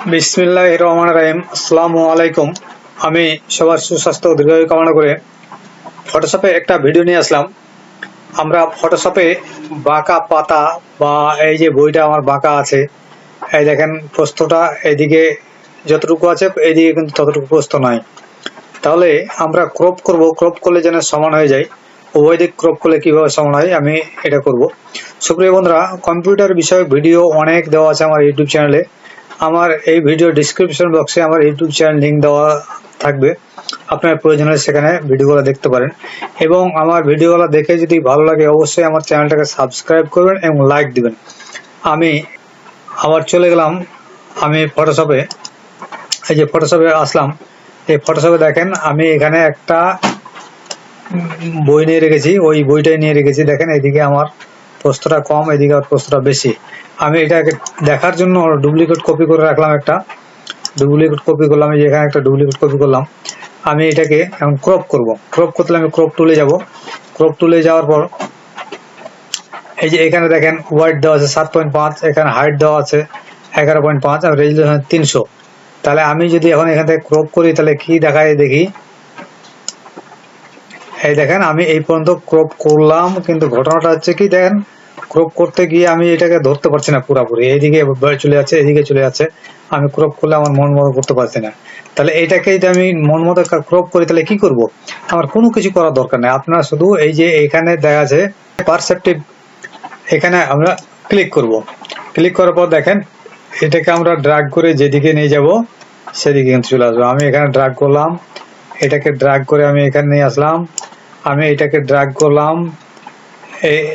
বিসমিল্লাহির রহমানির রহিম। আসসালামু আলাইকুম। আমি সবার সুস্বাস্থ্য ও দীর্ঘায়ু কামনা করে ফটোশপে একটা ভিডিও নিয়ে আসলাম। আমরা ফটোশপে বাঁকা পাতা বা এই যে বইটা আমার বাঁকা আছে, এই দেখেন প্রস্থটা এদিকে যতটুকু আছে এদিকে কিন্তু ততটুকু প্রস্থ নাই। তাহলে আমরা ক্রপ করব, ক্রপ করলে যেন সমান হয়ে যায়। উভয় দিক ক্রপ করলে কিভাবে সমান হয় আমি এটা করব। সুপ্রিয় বন্ধুরা, কম্পিউটার বিষয়ক ভিডিও অনেক দেওয়া আছে আমার ইউটিউব চ্যানেলে। আমার এই ভিডিও ডিসক্রিপশন বক্সে আমার ইউটিউব চ্যানেল লিঙ্ক দেওয়া থাকবে, আপনার প্রয়োজন হলে সেখানে ভিডিওগুলো দেখতে পারেন। এবং আমার ভিডিওগুলো দেখে যদি ভালো লাগে অবশ্যই আমার চ্যানেলটাকে সাবস্ক্রাইব করবেন এবং লাইক দিবেন। আমি আবার চলে গেলাম আমি ফটোশপে। এই যে ফটোশপে আসলাম, এই ফটোশপে দেখেন আমি এখানে একটা বই নিয়ে রেখেছি, ওই বইটাই নিয়ে রেখেছি। দেখেন এদিকে আমার প্রস্থটা কম, এদিকে আমার প্রস্থটা বেশি। আমি এটাকে দেখার জন্য ডুপ্লিকেট কপি করে রাখলাম, একটা ডুপ্লিকেট কপি করলাম। এই যে এখানে একটা ডুপ্লিকেট কপি করলাম। আমি এটাকে এখন ক্রপ করব। ক্রপ করতে আমি ক্রপ টুলে যাব। ক্রপ টুলে যাওয়ার পর এই যে এখানে দেখেন ওয়াইড দেওয়া আছে 7.5, এখানে হাইট দেওয়া আছে 11.5 আর রেজুলেশন 300। তাহলে আমি যদি এখন এখান থেকে ক্রপ করি তাহলে কি দেখায় দেখি। এই দেখেন আমি এই পর্যন্ত ক্রপ করলাম, কিন্তু ঘটনাটা হচ্ছে কি দেখেন, ক্রপ করতে গিয়ে আমি এটাকে ধরতে পারছি না পুরোপুরি। এইদিকে চলে যাচ্ছে, এদিকে চলে যাচ্ছে। আমি ক্রপ করলে আমার মন মতো করতে পারছি না। তাহলে এইটাকে যদি আমি মন মতো ক্রপ করি তাহলে কি করব? আমার কোনো কিছু করার দরকার নেই। আপনারা শুধু এই যে এখানে দেখা আছে পারসেপটিভ, এখানে আমরা ক্লিক করব। ক্লিক করার পর দেখেন এটাকে আমরা ড্র্যাগ করে যেদিকে নিয়ে যাব সেদিকে কিন্তু চলে আসবো। আমি এখানে ড্র্যাগ করলাম, এটাকে ড্র্যাগ করে আমি এখানে নিয়ে আসলাম। আমি এটাকে ড্র্যাগ করলাম,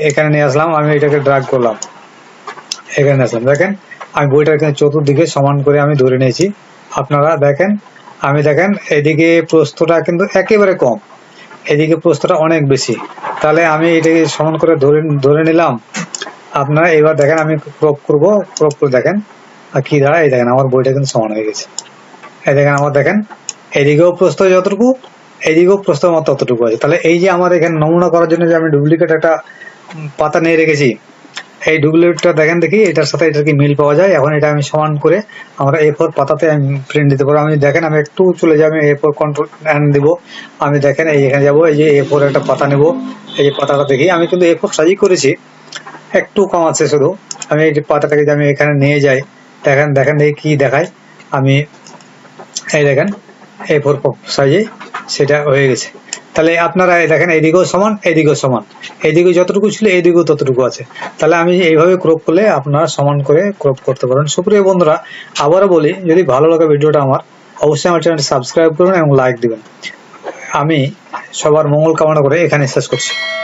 এখানে নিয়ে আসলাম। আমি এটাকে ড্র্যাগ করলাম, এখানে আসলাম। দেখেন আমি বইটার কিন্তু চতুর্দিকে সমান করে আমি ধরে নিয়েছি। আপনারা দেখেন, আমি দেখেন এদিকে প্রস্থটা কিন্তু একেবারে কম, এদিকে প্রস্থটা অনেক বেশি। তাহলে আমি এটাকে সমান করে ধরে নিলাম। আপনারা এবার দেখেন আমি ক্রপ করব। ক্রপ করে দেখেন আর কি দাঁড়ায়। এই দেখেন আমার বইটা কিন্তু সমান হয়ে গেছে। এই দেখেন আমার দেখেন এদিকেও প্রস্থ যতটুকু, এইদিকেও প্রস্থ আমার ততটুকু আছে। তাহলে এই যে আমার এখানে নমুনা করার জন্য যে আমি ডুপ্লিকেট একটা পাতা নিয়ে রেখেছি, এই ডুপ্লিকেটটা দেখেন দেখি এটার সাথে এটার কি মিল পাওয়া যায়। এখন এটা আমি সমান করে আমরা A4 পাতাতে আমি প্রিন্ট দিতে পারবো। আমি দেখেন আমি একটু চলে যাবো, আমি A4 কন্ট্রোল N দিব। আমি দেখেন এই এখানে যাবো, এই যে A4 একটা পাতা নেব। এই যে পাতাটা দেখি আমি কিন্তু A4 সাইজই করেছি, একটু কম আছে শুধু। আমি এই পাতাটাকে যদি আমি এখানে নিয়ে যাই, দেখেন দেখেন এই কি দেখায়। আমি এই দেখেন A4 সাইজে সেটা হয়ে গেছে। তাহলে আপনারা দেখেন এদিকেও সমান, এদিকেও সমান, এদিকে যতটুকু ছিল এদিকেও ততটুকু আছে। তাহলে আমি এইভাবে ক্রপ করলে আপনারা সমান করে ক্রপ করতে পারেন। সুপ্রিয় বন্ধুরা, আবারও বলি, যদি ভালো লাগে ভিডিওটা আমার, অবশ্যই আমার চ্যানেলটি সাবস্ক্রাইব করবেন এবং লাইক দিবেন। আমি সবার মঙ্গল কামনা করে এখানে শেষ করছি।